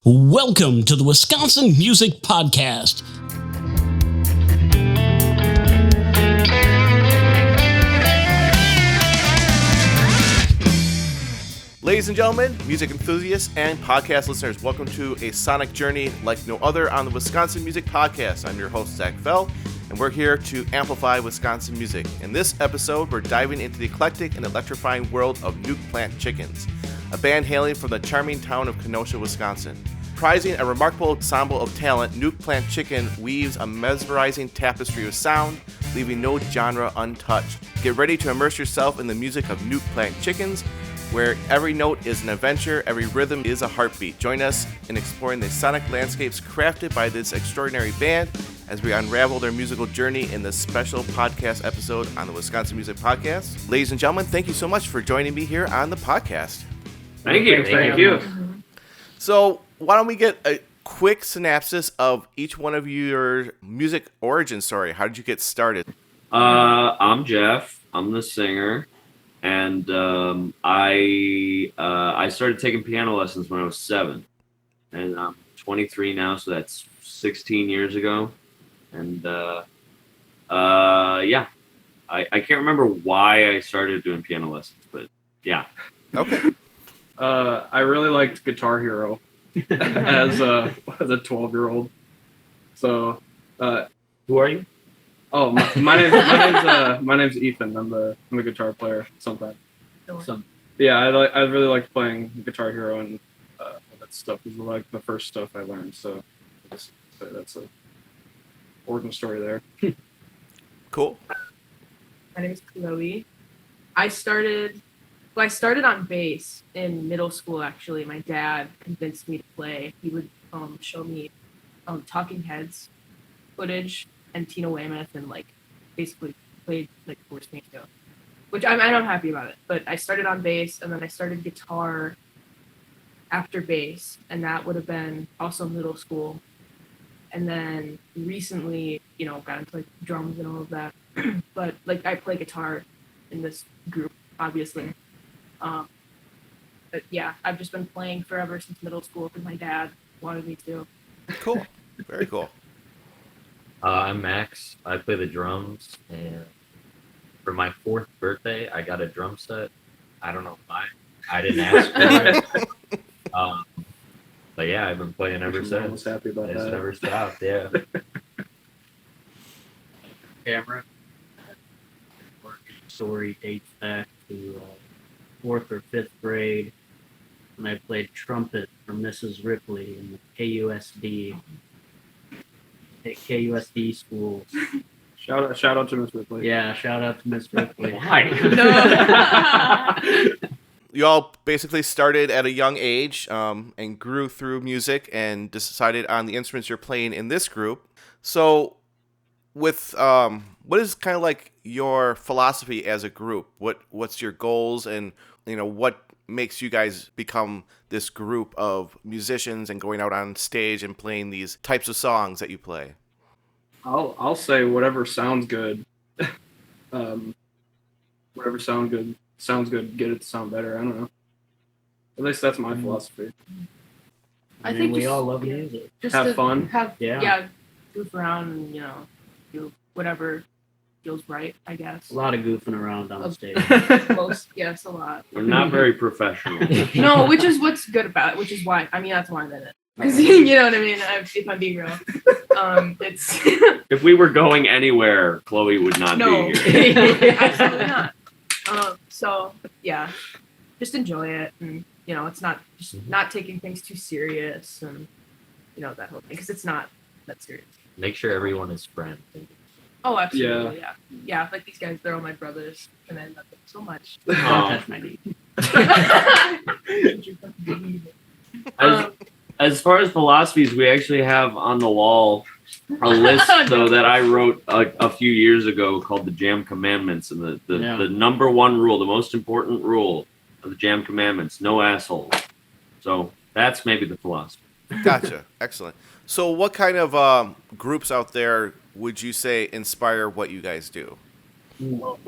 Welcome to the Wisconsin Music Podcast. Ladies and gentlemen, music enthusiasts and podcast listeners, welcome to a sonic journey like no other on the Wisconsin Music Podcast. I'm your host, Zach Fell, and we're here to amplify Wisconsin music. In this episode, we're diving into the eclectic and electrifying world of Nuke Plant Chickens, a band hailing from the charming town of Kenosha, Wisconsin. Comprising a remarkable ensemble of talent, Nuke Plant Chicken weaves a mesmerizing tapestry of sound, leaving no genre untouched. Get ready to immerse yourself in the music of Nuke Plant Chickens, where every note is an adventure, every rhythm is a heartbeat. Join us in exploring the sonic landscapes crafted by this extraordinary band as we unravel their musical journey in this special podcast episode on the Wisconsin Music Podcast. Ladies and gentlemen, thank you so much for joining me here on the podcast. Thank you. So, why don't we get a quick synopsis of each one of your music origin story? How did you get started? I'm Jeff. I'm the singer, and I started taking piano lessons when I was 7, and I'm 23 now, so that's 16 years ago. And I can't remember why I started doing piano lessons, but yeah. Okay. I really liked Guitar Hero as a 12-year-old. So, Who are you? oh, my name's Ethan. I'm the guitar player sometimes. So, yeah, I really liked playing Guitar Hero, and all that stuff was like the first stuff I learned. So that's a origin story there. Cool. My name is Chloe. I started on bass in middle school, actually. My dad convinced me to play. He would show me Talking Heads footage and Tina Weymouth, and basically played forced me to, which I'm happy about it. But I started on bass, and then I started guitar after bass, and that would have been also middle school. And then recently, got into drums and all of that. But I play guitar in this group, obviously. But yeah, I've just been playing forever since middle school because my dad wanted me to. Cool. Very cool. I'm Max. I play the drums, and for my 4th birthday, I got a drum set. I don't know why. I didn't ask for it. But yeah, I've been playing ever since. I was happy about It's that. never stopped, yeah. Camera. Story dates back to 4th or 5th grade when I played trumpet for Mrs. Ripley in the KUSD school. Shout out to Miss Ripley. Yeah, shout out to Miss Ripley. You all basically started at a young age and grew through music and decided on the instruments you're playing in this group. So with what is kind of like your philosophy as a group? What's your goals, and what makes you guys become this group of musicians and going out on stage and playing these types of songs that you play? I'll say whatever sounds good. Whatever sounds good, get it to sound better. I don't know. At least that's my philosophy. I think we all love music. Just Have to fun. Yeah, goof around and do whatever feels right, I guess. A lot of goofing around on stage. Yes, a lot. We're not very professional. No, which is what's good about it, which is why, that's why I'm in it. Because, you know what I mean? If I'm being real. It's... If we were going anywhere, Chloe would not No, be here. absolutely not. So, yeah, just enjoy it. And, it's not just not taking things too serious and, that whole thing. Because it's not that serious. Make sure everyone is friends. Oh, absolutely, yeah. Yeah, these guys, they're all my brothers. And I love them so much. Don't touch my knee. As far as philosophies, we actually have on the wall a list though that I wrote a few years ago called the Jam Commandments, and the number one rule, the most important rule of the Jam Commandments: no assholes. So that's maybe the philosophy. Gotcha. Excellent. So what kind of groups out there would you say inspire what you guys do? Well,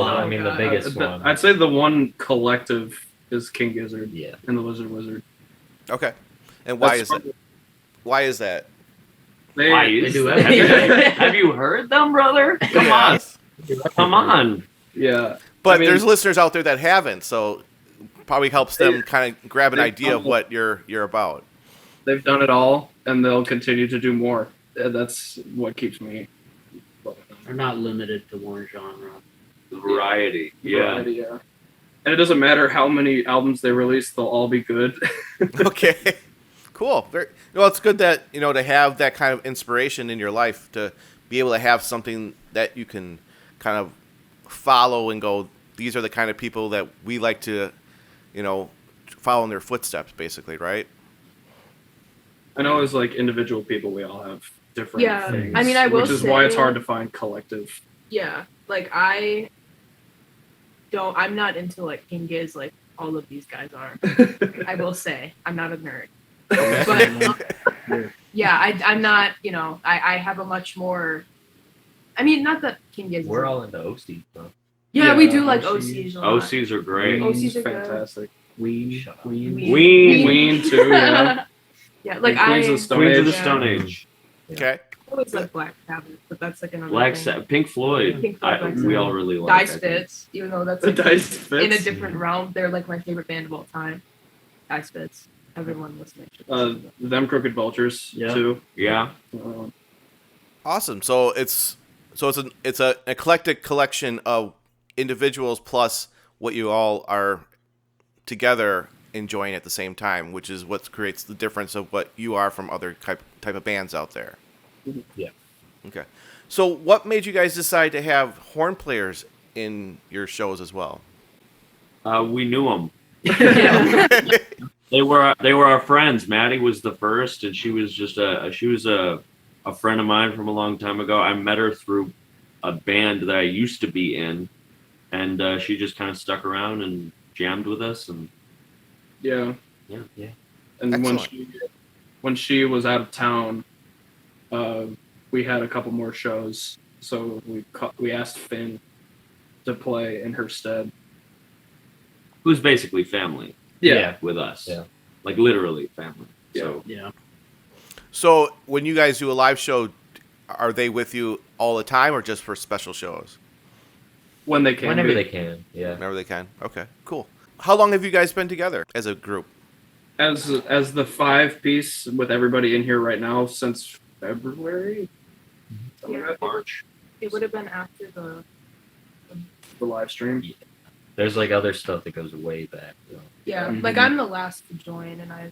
I mean, the biggest one. I'd say the one collective is King Gizzard. Yeah. And the Lizard Wizard. Okay. And why That's is that? Why is that? Why They is do that? everything. Have you heard them, brother? Come on. Yes. Come on. Yeah. But I mean, there's listeners out there that haven't, so probably helps them kind of grab an they idea of don't- what you're about. they've done it all, and they'll continue to do more. That's what keeps me. They're not limited to one genre. Variety. Yeah. Variety, yeah. And it doesn't matter how many albums they release; they'll all be good. Okay, cool. Well, it's good that to have that kind of inspiration in your life, to be able to have something that you can kind of follow and go, these are the kind of people that we like to, follow in their footsteps, basically, right? I know as like individual people, we all have different Yeah, things. I mean, I will which is why it's say- hard to find collective. Yeah, like I'm not into like King Giz like all of these guys are. I will say I'm not a nerd, but yeah, I'm not. I have a much more. I mean, not that King Giz. We're all into OCs, though. Yeah, we do Yeah, like OCs. OCs. A lot. OCs are great. OCs are good. fantastic. Ween. Ween. Ween too, yeah. Yeah, like Queens I of the Stone Queens of the Age. Stone Age. Okay. always like Black Sabbath, but that's like another Black thing. Sabbath, Pink Floyd. Pink Floyd, Black We Sabbath. all really like. Dice I think. Fits, even though that's The like Dice Fits. in a different realm. They're like my favorite band of all time. Dice Fits. Everyone listening should listen to them. Them Crooked Vultures Yeah. too. Yeah. Awesome. So it's an eclectic collection of individuals plus what you all are together enjoying at the same time, which is what creates the difference of what you are from other type of bands out there. Yeah. Okay. So what made you guys decide to have horn players in your shows as well? We knew them. Yeah. They were our friends. Maddie was the first, and she was just a friend of mine from a long time ago. I met her through a band that I used to be in, and she just kind of stuck around and jammed with us. And Yeah. yeah. And Excellent. when she was out of town, we had a couple more shows, so we asked Finn to play in her stead. Who's basically family Yeah. with us. Yeah. Like literally family. So Yeah. So when you guys do a live show, are they with you all the time or just for special shows? When they came, Whenever they can. Yeah. Whenever they can. Okay, cool. How long have you guys been together as a group? as the 5-piece with everybody in here right now since February. Something like that, March. It would have been after the The live stream. There's like other stuff that goes way back. So. yeah. Mhm. Like I'm the last to join, and I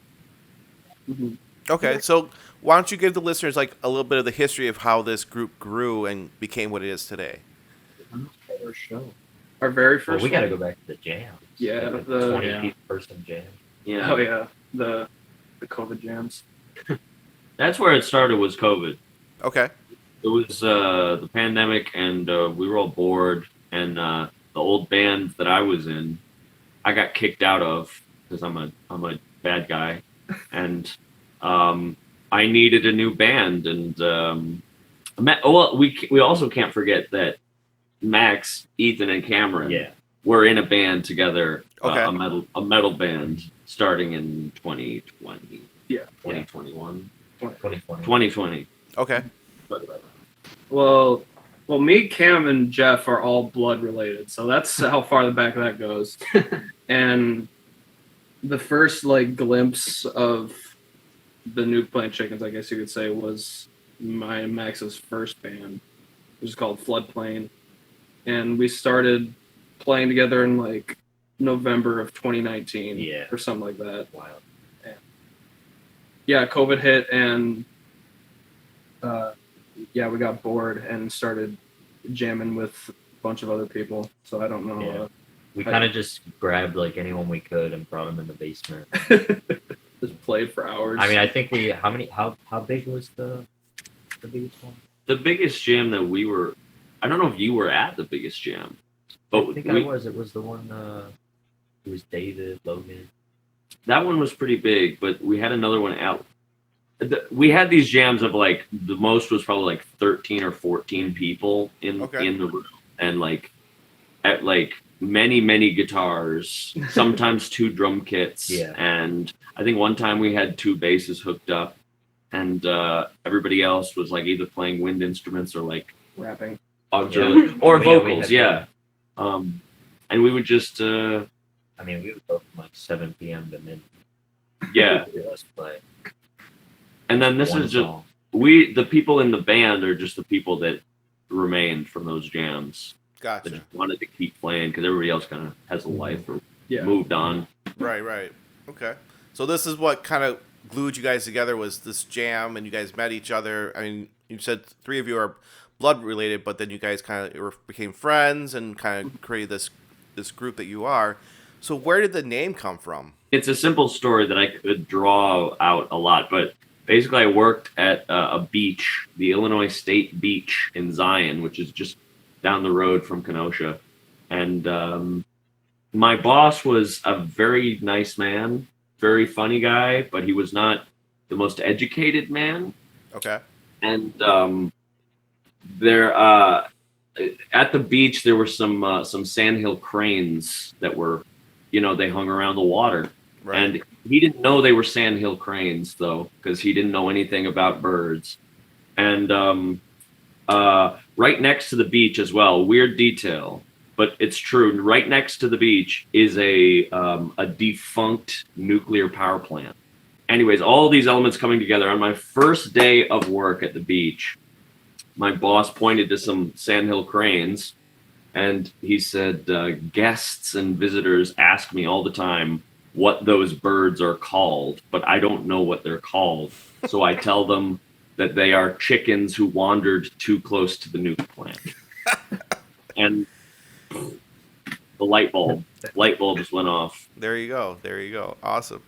Mhm. Okay, so why don't you give the listeners like a little bit of the history of how this group grew and became what it is today? First show. Our very Well, first. we got to one. go back to the jam. Yeah, Like the- 20 Yeah. person jam. yeah. Oh yeah, the COVID jams. That's where it started, was COVID. Okay. It was the pandemic, and we were all bored. And the old band that I was in, I got kicked out of because I'm a bad guy, and I needed a new band. And we also can't forget that Max, Ethan, and Cameron Yeah. were in a band together, Okay. a metal band starting in 2020. Yeah. 2021, 2020. 2020. Okay. Well, me, Cam, and Jeff are all blood related, so that's how far the back of that goes. And the first like glimpse of the Nuke Plant Chickens, I guess you could say, was my and Max's first band. It was called Floodplain, and we started playing together in like November of 2019, Yeah. or something like that. Wild. Yeah, COVID hit, and we got bored and started jamming with a bunch of other people. So I don't know. Yeah. We kind of just grabbed like anyone we could and brought them in the basement. Just played for hours. I mean, I think how big was the biggest one? The biggest jam that we were, I don't know if you were at the biggest jam, but I think we, I was. It was the one. It was David Logan. that one was pretty big, but we had another one out. We had these jams of like, the most was probably like 13 or 14 people in Okay. the room, and like at like many guitars, sometimes 2 drum kits, Yeah. and I think one time we had 2 basses hooked up, and everybody else was like either playing wind instruments or like Rapping. auxiliary or We vocals, had yeah. And we would just I mean, we would go from like 7 p.m. to midnight. yeah. Let's play. And then this one is just song. the people in the band are just the people that remained from those jams that Gotcha. just wanted to keep playing because everybody else kind of has a life or Yeah. moved on. Right. Okay. So this is what kind of glued you guys together, was this jam, and you guys met each other. I mean, you said 3 of you are blood related, but then you guys kind of became friends and kind of created this group that you are. So where did the name come from? It's a simple story that I could draw out a lot, but basically I worked at a beach, the Illinois State Beach in Zion, which is just down the road from Kenosha. And my boss was a very nice man, very funny guy, but he was not the most educated man. Okay. And there at the beach there were some sandhill cranes that were, they hung around the water. Right. And he didn't know they were sandhill cranes, though, because he didn't know anything about birds. And right next to the beach as well, weird detail, but it's true. Right next to the beach is a defunct nuclear power plant. Anyways, all these elements coming together. On my first day of work at the beach, my boss pointed to some sandhill cranes, and he said, guests and visitors ask me all the time what those birds are called, but I don't know what they're called. So I tell them that they are chickens who wandered too close to the nuke plant. And the light bulb just went off. There you go. Awesome.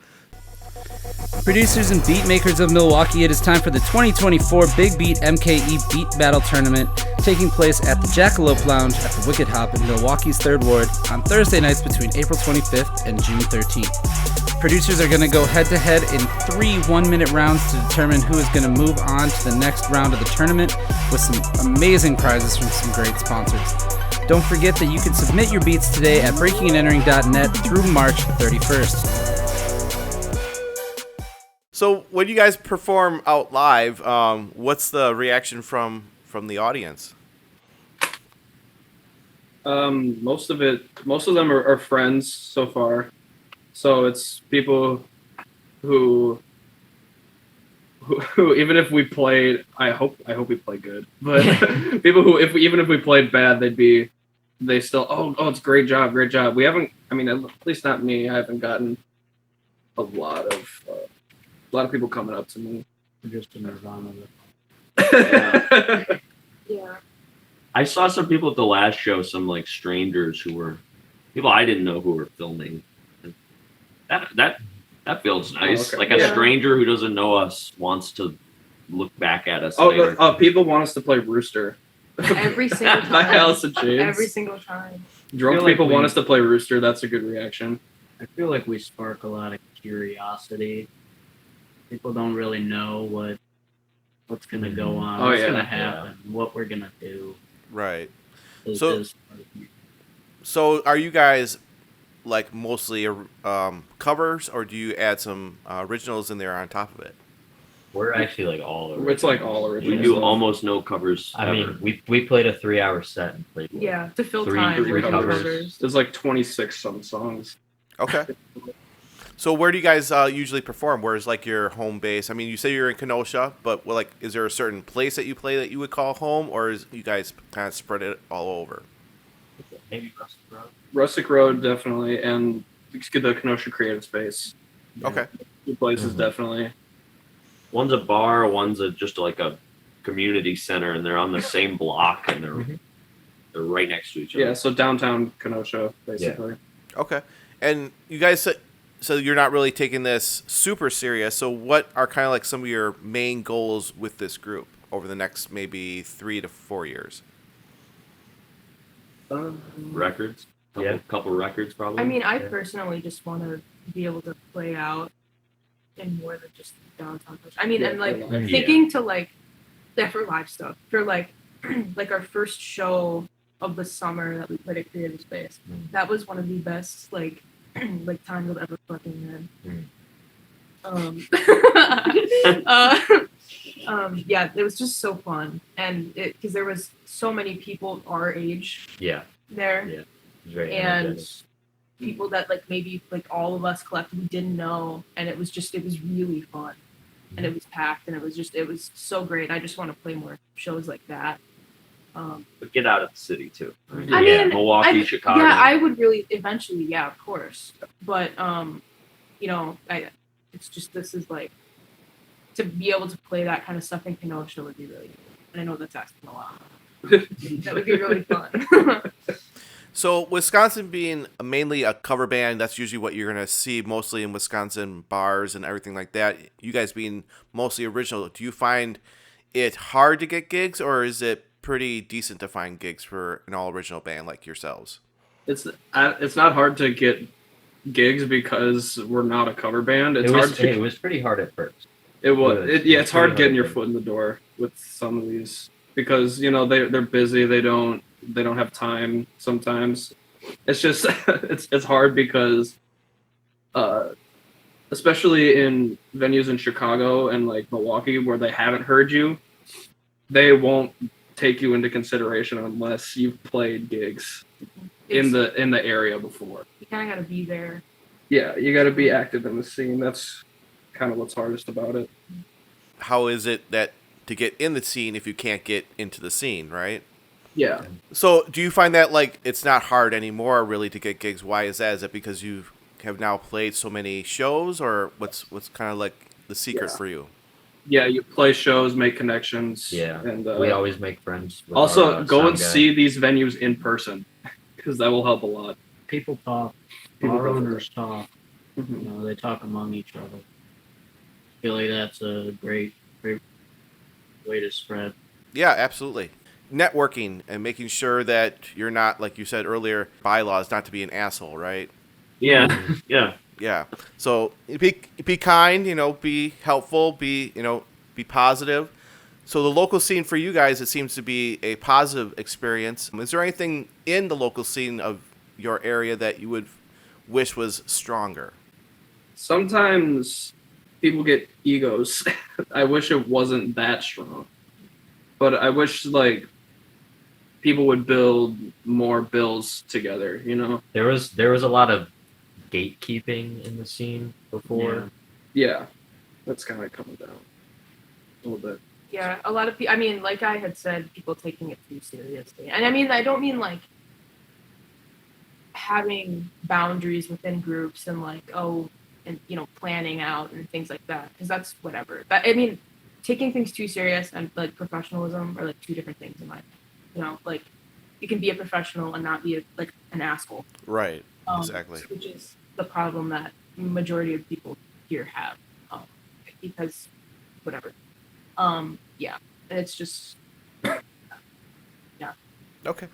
Producers and beat makers of Milwaukee, it is time for the 2024 Big Beat MKE Beat Battle Tournament, taking place at the Jackalope Lounge at the Wicked Hop in Milwaukee's 3rd Ward on Thursday nights between April 25th and June 13th. Producers are going to go head-to-head in 3 one-minute rounds to determine who is going to move on to the next round of the tournament with some amazing prizes from some great sponsors. Don't forget that you can submit your beats today at breakingandentering.net through March 31st. So when you guys perform out live, what's the reaction from the audience? Most of them are friends so far. So it's people who even if we played, I hope we play good. But people who even if we played bad, they still oh it's great job. We haven't, I mean, at least not me. I haven't gotten a lot of people coming up to me. Just a Nirvana. Yeah. I saw some people at the last show, some like strangers who were people I didn't know who were filming. That feels nice. okay. Like a Yeah. stranger who doesn't know us wants to look back at us. Oh, later. people want us to play Rooster. Every single Hi, time. Alice and James. Every single time. Drunk feel like people we- want us to play Rooster. That's a good reaction. I feel like we spark a lot of curiosity. People don't really know what's gonna go on, Oh, what's yeah. gonna happen, what we're gonna do. Right. It's So- just- So are you guys like mostly covers, or do you add some originals in there on top of it? We're actually like all over. It's like all we original. do stuff. almost no covers. I ever. mean, we played a 3-hour set and played. Yeah, to fill Three time. covers. Covers. There's like 26 some songs. Okay. So where do you guys usually perform? Where's like your home base? I mean, you say you're in Kenosha, but like, is there a certain place that you play that you would call home, or is you guys kind of spread it all over? Maybe Rusty Road. Rustic Road, definitely, and the Kenosha Creative Space. Okay. Two places, Mm-hmm. definitely. One's a bar, one's just like a community center, and they're on the same block, and they're right next to each other. Yeah, so downtown Kenosha, basically. Okay. And you guys said, so you're not really taking this super serious. So what are kind of like some of your main goals with this group over the next maybe 3 to 4 years? Records. Couple records probably. I mean, I Yeah. personally just want to be able to play out in more than just downtown. I mean, Yeah, and like for live. thinking to like, for live stuff, for like, like our first show of the summer that we played at Creative Space. Mm. That was one of the best like times I've ever fucking had. Yeah, it was just so fun, and because there was so many people our age Yeah. there, Yeah. It was very and energetic. people that like maybe like all of us collectively didn't know, and it was really fun, and it was packed, and it was so great. I just want to play more shows like that. But get out of the city too. I Yeah. mean, Milwaukee, Chicago. Yeah, I would really eventually, yeah, of course. But you know, it's just this is like to be able to play that kind of stuff in Kenosha would be really cool. And I know that's asking a lot. That would be really fun. So Wisconsin being mainly a cover band, that's usually what you're going to see mostly in Wisconsin bars and everything like that. You guys being mostly original, do you find it hard to get gigs, or is it pretty decent to find gigs for an all original band like yourselves? It's not hard to get gigs because we're not a cover band. It was pretty hard at first. It's hard pretty getting your hard. foot in the door with some of these because they're busy. They don't have time sometimes. It's just it's hard because especially in venues in Chicago and like Milwaukee where they haven't heard you, they won't take you into consideration unless you've played gigs in the area before. You kind of got to be there. Yeah, you got to be active in the scene. That's kind of what's hardest about it. How is it that to get in the scene if you can't get into the scene, right? Yeah. So do you find that like it's not hard anymore really to get gigs? Why is that? Is it because you have now played so many shows, or what's kind of like the secret for you? Yeah, you play shows, make connections. Yeah. And we always make friends. With also our, go sound and guy. see these venues in person because that will help a lot. People talk. People Bar talk. owners talk. Mhm. They talk among each other. I feel like that's a great way to spread. Yeah, absolutely. Networking and making sure that you're not, like you said earlier, bylaws not to be an asshole, right? Yeah, yeah. Yeah. So be kind, be helpful, be positive. So the local scene for you guys, it seems to be a positive experience. Is there anything in the local scene of your area that you would wish was stronger? Sometimes people get egos. I wish it wasn't that strong, but I wish like people would build more bills together. There was a lot of gatekeeping in the scene before. Yeah, that's kind of coming down a little bit. Yeah, a lot of people. I mean, like I had said, people taking it too seriously, and I mean, I don't mean like having boundaries within groups and like and planning out and things like that, because that's whatever. But I mean, taking things too serious and like professionalism are like two different things in my opinion. Like you can be a professional and not be like an asshole. Right. Exactly. Which is the problem that majority of people here have, because whatever. Yeah, and it's just yeah. Okay.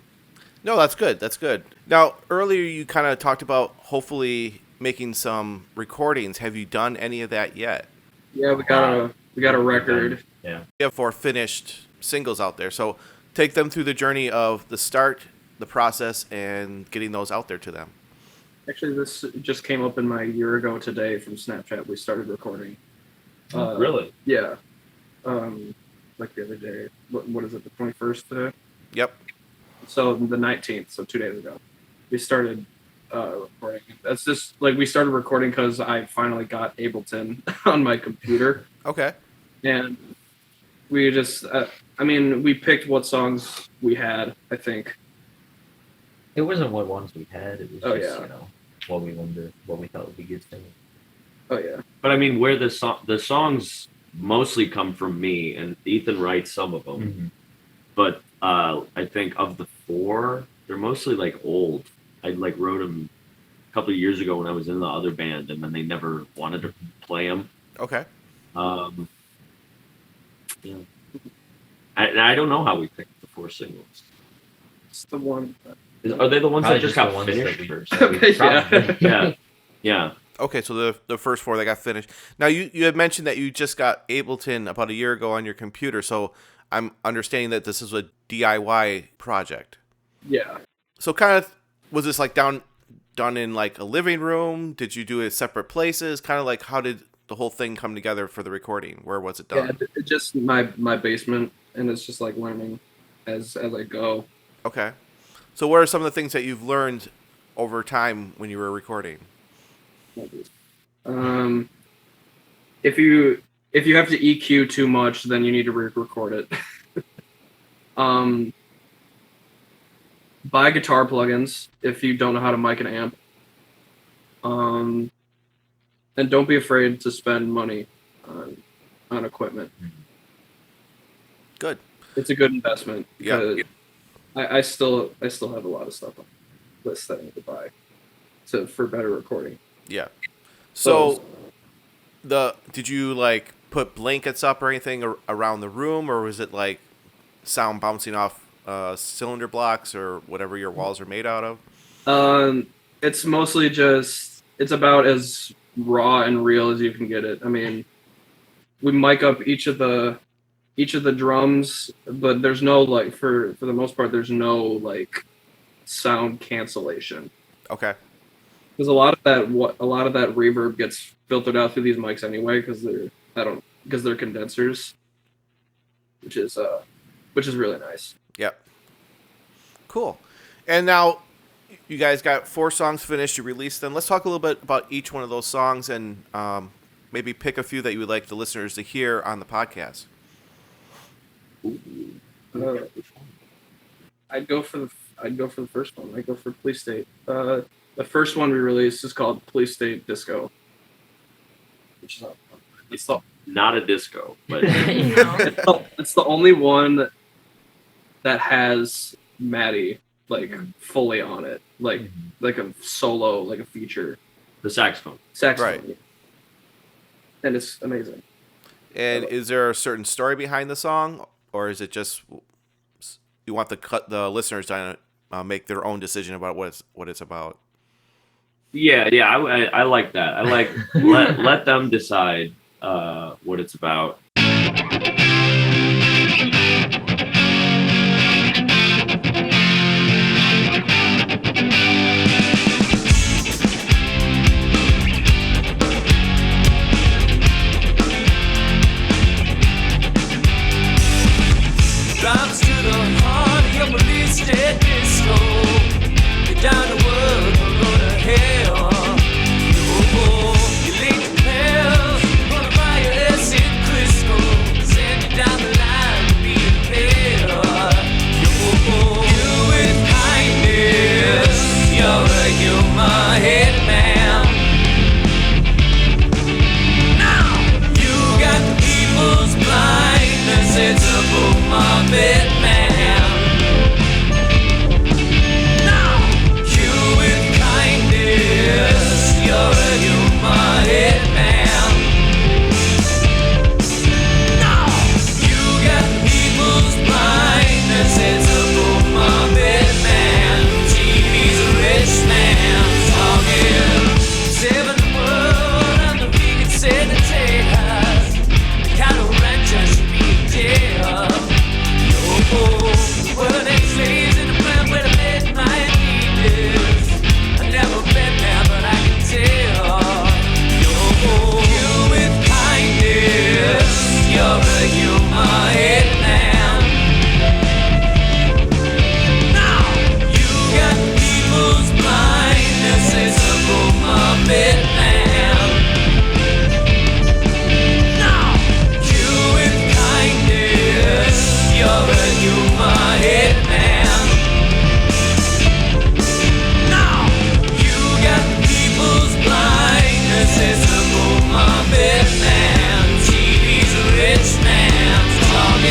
No, that's good. That's good. Now, earlier you kind of talked about hopefully making some recordings. Have you done any of that yet? Yeah, we got a record. Yeah. You have 4 finished singles out there. So take them through the journey of the start, the process, and getting those out there to them. Actually, this just came up in my year ago today from Snapchat. We started recording. Really? Yeah. Like the other day. What is it? The 21st today? Yep. So the 19th, so 2 days ago, we started recording. That's just like we started recording because I finally got Ableton on my computer, Okay. and we just, we picked what songs we had. I think. It wasn't what ones we had. It was just yeah. what we thought would be good things. Oh yeah. But I mean, where the songs mostly come from me, and Ethan writes some of them. Mm-hmm. But I think of the 4, they're mostly like old. I like wrote them a couple of years ago when I was in the other band, and then they never wanted to play them. Okay. Yeah. I don't know how we picked the 4 singles. It's the one. Are they the ones Probably that just the got ones that finished we- first? that we Yeah. probably- Yeah, yeah. Okay, so the first 4 that got finished. Now, you had mentioned that you just got Ableton about a year ago on your computer, so I'm understanding that this is a DIY project. Yeah. So kind of, was this like done in like a living room? Did you do it separate places? Kind of like, how did the whole thing come together for the recording? Where was it done? Yeah, it's just my basement, and it's just like learning as I go. Okay. So what are some of the things that you've learned over time when you were recording? If you have to EQ too much, then you need to re-record it. Buy guitar plugins if you don't know how to mic an amp. And don't be afraid to spend money on equipment. Good. It's a good investment. Yeah. I still have a lot of stuff on the list that I need to buy for better recording. Yeah. So did you like put blankets up or anything around the room, or was it like sound bouncing off cylinder blocks or whatever your walls are made out of? It's mostly just, it's about as raw and real as you can get it. I mean, we mic up each of the drums, but there's no like, for the most part, there's no like sound cancellation. Okay. Because a lot of that reverb gets filtered out through these mics anyway, because they're condensers, which is really nice. Yep. Cool. And now you guys got 4 songs finished. You released them. Let's talk a little bit about each one of those songs, and maybe pick a few that you would like the listeners to hear on the podcast. I'd go for the first one. I'd go for Police State. The first one we released is called Police State Disco, which is Not a disco, but it's the only one that has Maddie like fully on it, like a solo, like a feature. the saxophone. Right. And it's amazing. And is there a certain story behind the song, or is it just you want the listeners to make their own decision about what it's about? Yeah, I like that. I like let them decide what it's about. Drives to the heart of your police state disco. You're down to work or go to hell. You lean to pills, gonna buy your acid crystal. Send you down the line to be a pair. You with kindness, you're a human hitman. Now you got the people's blindness. It's a book, my bed man. Now you with kindness, you're a human hitman. Now you got people's blindness. It's a book, my bed man. TV's a rich man talking. Saving the world and the vegan sanitators. The cattle rancher should be dead. Well, them slaves in the plant where the midnight heat is. I've never been there, but I can tell. You with kindness, you're a human hitman. Now you got people's blindness. It's a boom, midman. Now you with kindness, you're a human hitman. Now you got people's blindness. It's a boom, midman. TV's a rich man talking.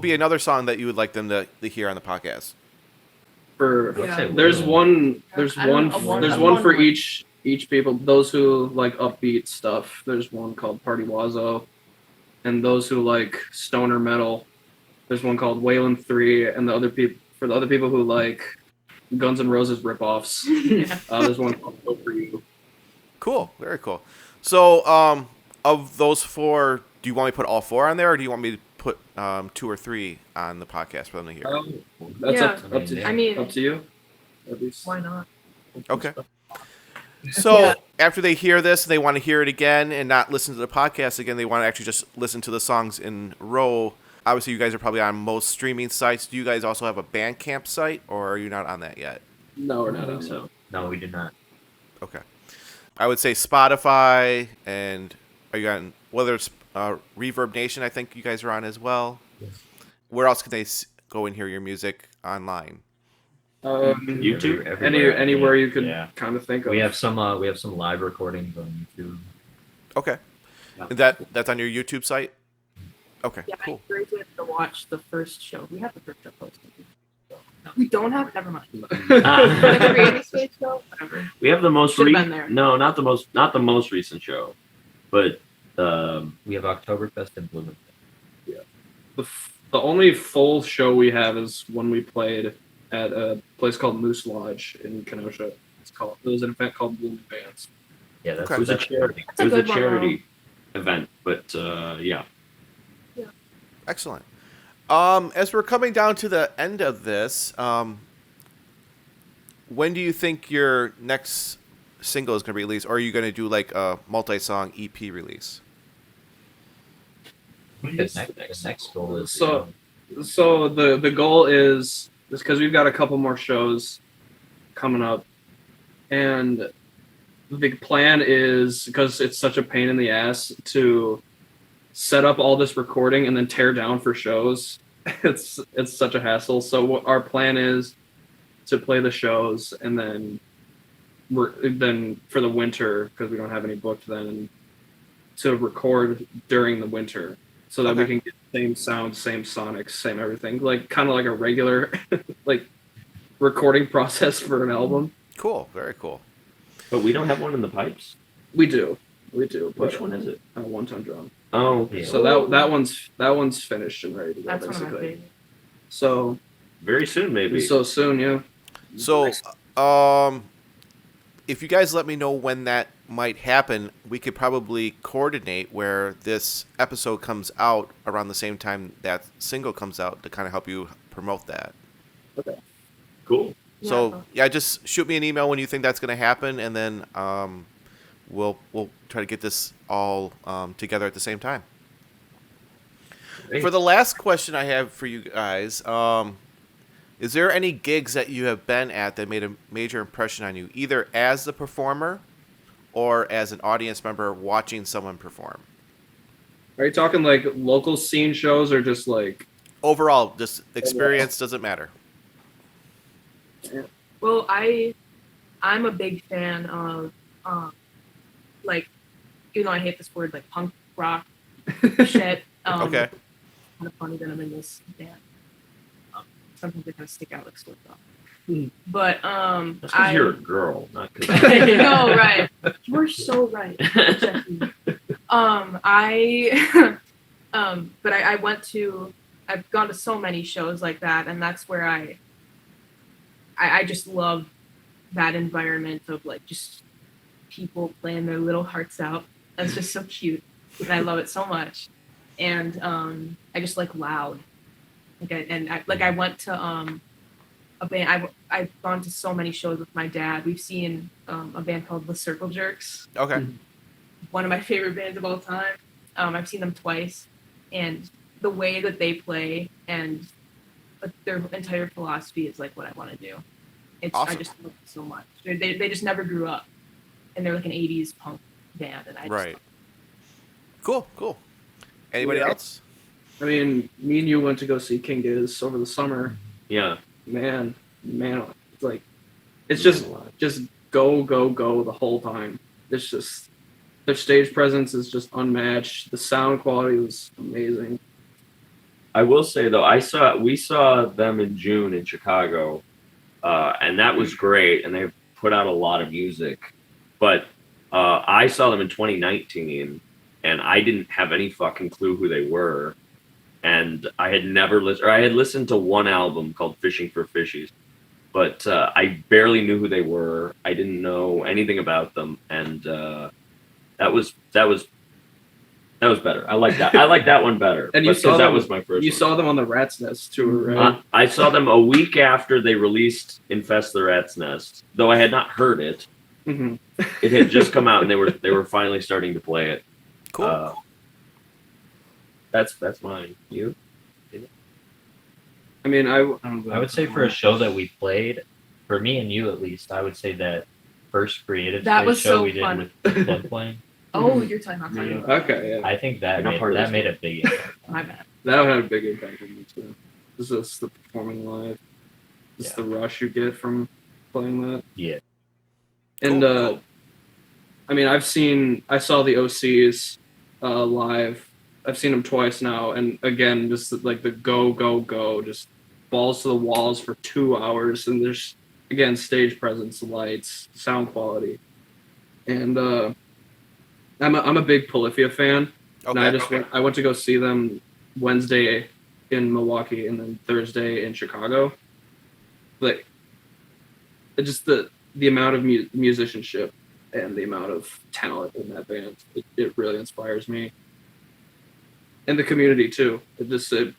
be another song that you would like them to hear on the podcast? There's one for each people. Those who like upbeat stuff, there's one called Party Wazo, and those who like stoner metal, there's one called Wayland 3, and the other people who like Guns N' Roses ripoffs, there's one called Go For You. Cool, very cool. So, of those 4, do you want me to put all 4 on there, or do you want me to put 2 or 3 on the podcast for them to hear? That's up to you. Why not? Okay. So after they hear this, they want to hear it again and not listen to the podcast again. They want to actually just listen to the songs in row. Obviously, you guys are probably on most streaming sites. Do you guys also have a Bandcamp site, or are you not on that yet? No, we're not on so. No, we did not. Okay. I would say Spotify, and are you on, whether it's Reverb Nation, I think you guys are on as well. Yes. Where else can they go and hear your music online? YouTube, anywhere you could kind of think of. We have some live recordings on YouTube. Okay, yeah. That's on your YouTube site. Okay, yeah, cool. I encourage you to watch the first show. We have the first show posted. We don't have. Never mind. The Creative Space show. Whatever. We have the most recent. No, not the most recent show, but we have Oktoberfest in Bloomington. Yeah. The only full show we have is when we played at a place called Moose Lodge in Kenosha. It was an event called Blooming Bands. Yeah, it was a charity. It was a charity event, but yeah. Excellent. As we're coming down to the end of this, when do you think your next single is going to be released, or are you going to do like a multi-song EP release? The next goal is so the goal is because we've got a couple more shows coming up, and the plan is, because it's such a pain in the ass to set up all this recording and then tear down for shows. It's such a hassle. So our plan is to play the shows, and then for the winter, because we don't have any booked then, to record during the winter so that we can get the same sound, same sonics, same everything, like kind of like a regular like recording process for an album. Cool, very cool. But we don't have one in the pipes. We do. Which one is it? A 1-ton drum. Oh, yeah. So that one's finished and ready to go. That's basically. one of my favorites. So very soon, maybe. So soon, yeah. So, if you guys let me know when that might happen, we could probably coordinate where this episode comes out around the same time that single comes out to kind of help you promote that. Okay. Cool. So just shoot me an email when you think that's going to happen, and then we'll try to get this all together at the same time. Great. For the last question I have for you guys, is there any gigs that you have been at that made a major impression on you, either as the performer or as an audience member watching someone perform? Are you talking like local scene shows, or just like overall, just experience? Doesn't matter. Well, I'm a big fan of like, even though I hate this word, like punk rock shit. Okay. It's kind of funny that I'm in this band. Sometimes they kind of stick out like sore thumb. But that's because you're a girl, not because no, right. You're so right. But I've gone to so many shows like that, and that's where I just love that environment of like just people playing their little hearts out. That's just so cute, and I love it so much. And I just like loud. I went to a band. I've gone to so many shows with my dad. We've seen a band called the Circle Jerks. Okay. One of my favorite bands of all time. I've seen them twice, and the way that they play and their entire philosophy is like what I want to do. Awesome. I just love it so much. They just never grew up, and they're like an '80s punk band, and I just right. Cool. Anybody else? I mean, me and you went to go see King Gizzard over the summer. Yeah. Man, it's like, it's just go the whole time. It's just, their stage presence is just unmatched. The sound quality was amazing. I will say though, we saw them in June in Chicago, and that was great. And they put out a lot of music, but I saw them in 2019, and I didn't have any fucking clue who they were, and I had never listened, or I had listened to one album called "Fishing for Fishies," but I barely knew who they were. I didn't know anything about them, and that was better. I like that. I like that one better. And you saw that them, was my first. You one. saw them on the Rat's Nest tour, right? I saw them a week after they released "Infest the Rat's Nest," though I had not heard it. Mm-hmm. It had just come out, and they were finally starting to play it. Cool. That's mine. You? I mean, I would say for a show that we played, for me and you at least, I would say that first creative That space was show so we did fun. with Plug Playing. Oh, you're talking about Yeah. Okay, yeah. I think that Not part of this made a big impact. My bad. That had a big impact on me too. This is the performing live. Just the rush you get from playing that. Yeah. And Cool. I mean, I saw the OCs live. I've seen them twice now, and again, just like the go, just balls to the walls for 2 hours, and there's again stage presence, lights, sound quality, and I'm a big Polyphia fan, and I went to go see them Wednesday in Milwaukee and then Thursday in Chicago. Like, it just the amount of musicianship and the amount of talent in that band, it really inspires me. And the community too. It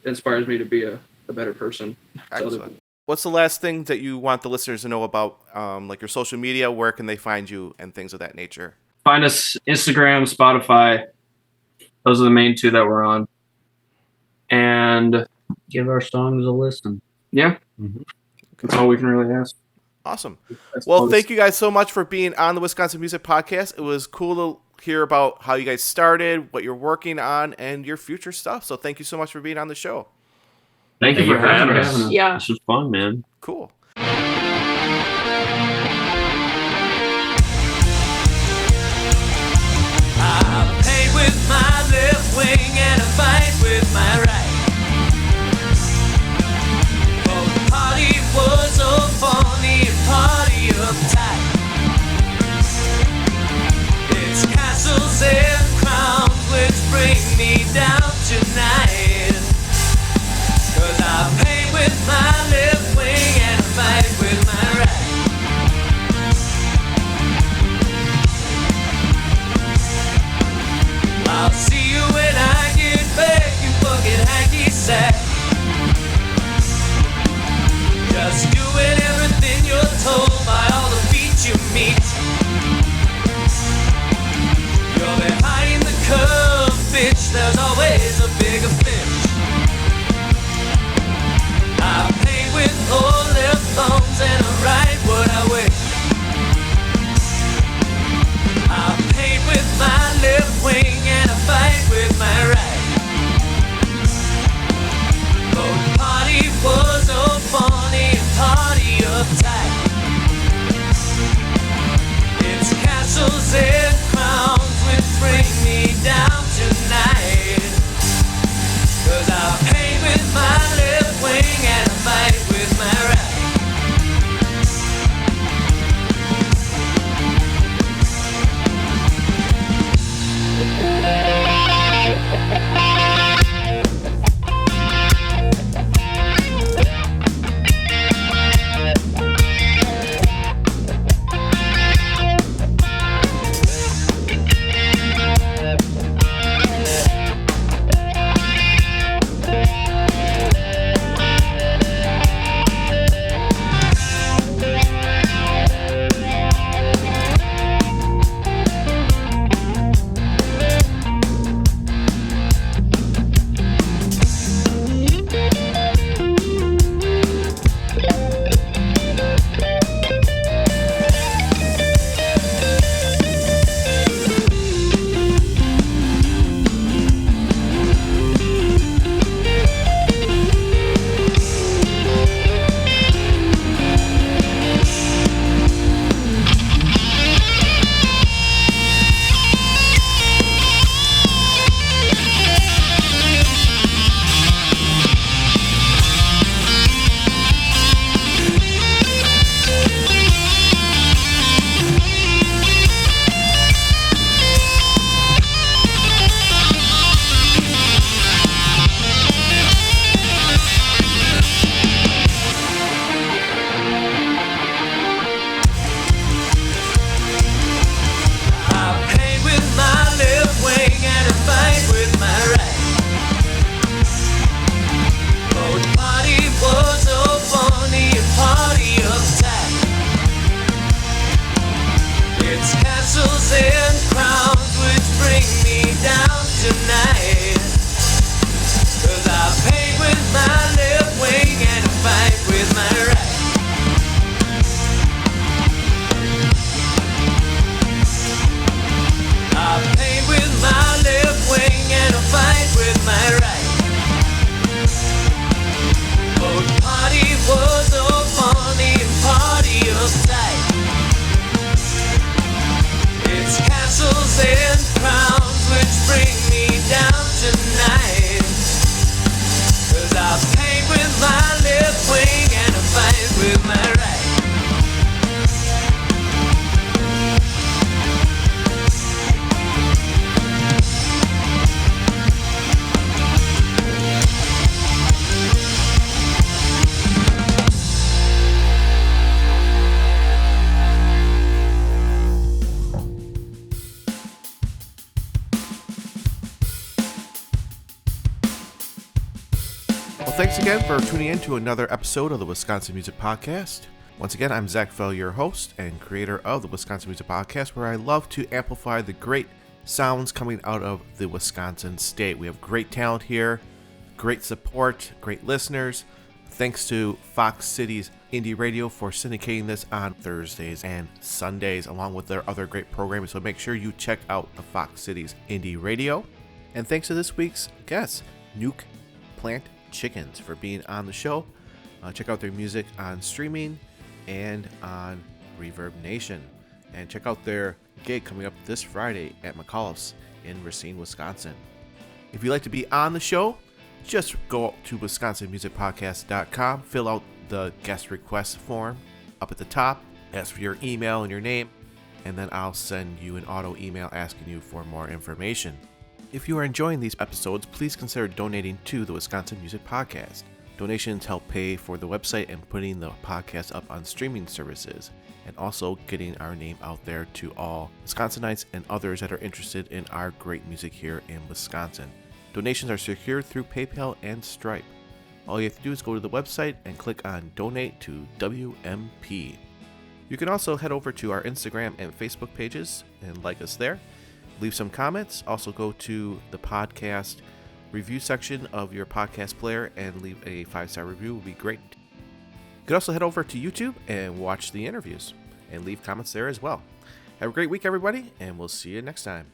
inspires me to be a better person. Excellent. What's the last thing that you want the listeners to know about, like your social media? Where can they find you and things of that nature? Find us Instagram, Spotify. Those are the main two that we're on. And Give our songs a listen. yeah, Mm-hmm. that's all we can really ask. Awesome. That's Well, close. thank you guys so much for being on the Wisconsin Music Podcast. It was cool to hear about how you guys started, what you're working on, and your future stuff. So thank you so much for being on the show. Thank you for having us. Yeah. This was fun, man. Cool. I paint with my left wing and I fight with my right. Oh, the party was so funny and party uptight. It's castles and crowns which bring me down tonight. 'Cause I paint with my left wing and I thanks again for tuning in to another episode of the Wisconsin Music Podcast. Once again, I'm Zach Fell, your host and creator of the Wisconsin Music Podcast, where I love to amplify the great sounds coming out of the Wisconsin state. We have great talent here, great support, great listeners. Thanks to Fox Cities Indie Radio for syndicating this on Thursdays and Sundays, along with their other great programming. So make sure you check out the Fox Cities Indie Radio. And thanks to this week's guest, Nuke Plant Chickens, for being on the show. Check out their music on streaming and on Reverb Nation. And check out their gig coming up this Friday at McAuliffe's in Racine, Wisconsin. If you'd like to be on the show, just go to wisconsinmusicpodcast.com, fill out the guest request form up at the top, ask for your email and your name, and then I'll send you an auto email asking you for more information. If you are enjoying these episodes, please consider donating to the Wisconsin Music Podcast. Donations help pay for the website and putting the podcast up on streaming services, and also getting our name out there to all Wisconsinites and others that are interested in our great music here in Wisconsin. Donations are secured through PayPal and Stripe. All you have to do is go to the website and click on Donate to WMP. You can also head over to our Instagram and Facebook pages and like us there. Leave some comments. Also go to the podcast review section of your podcast player and leave a 5-star review. Would be great. You can also head over to YouTube and watch the interviews and leave comments there as well. Have a great week, everybody, and we'll see you next time.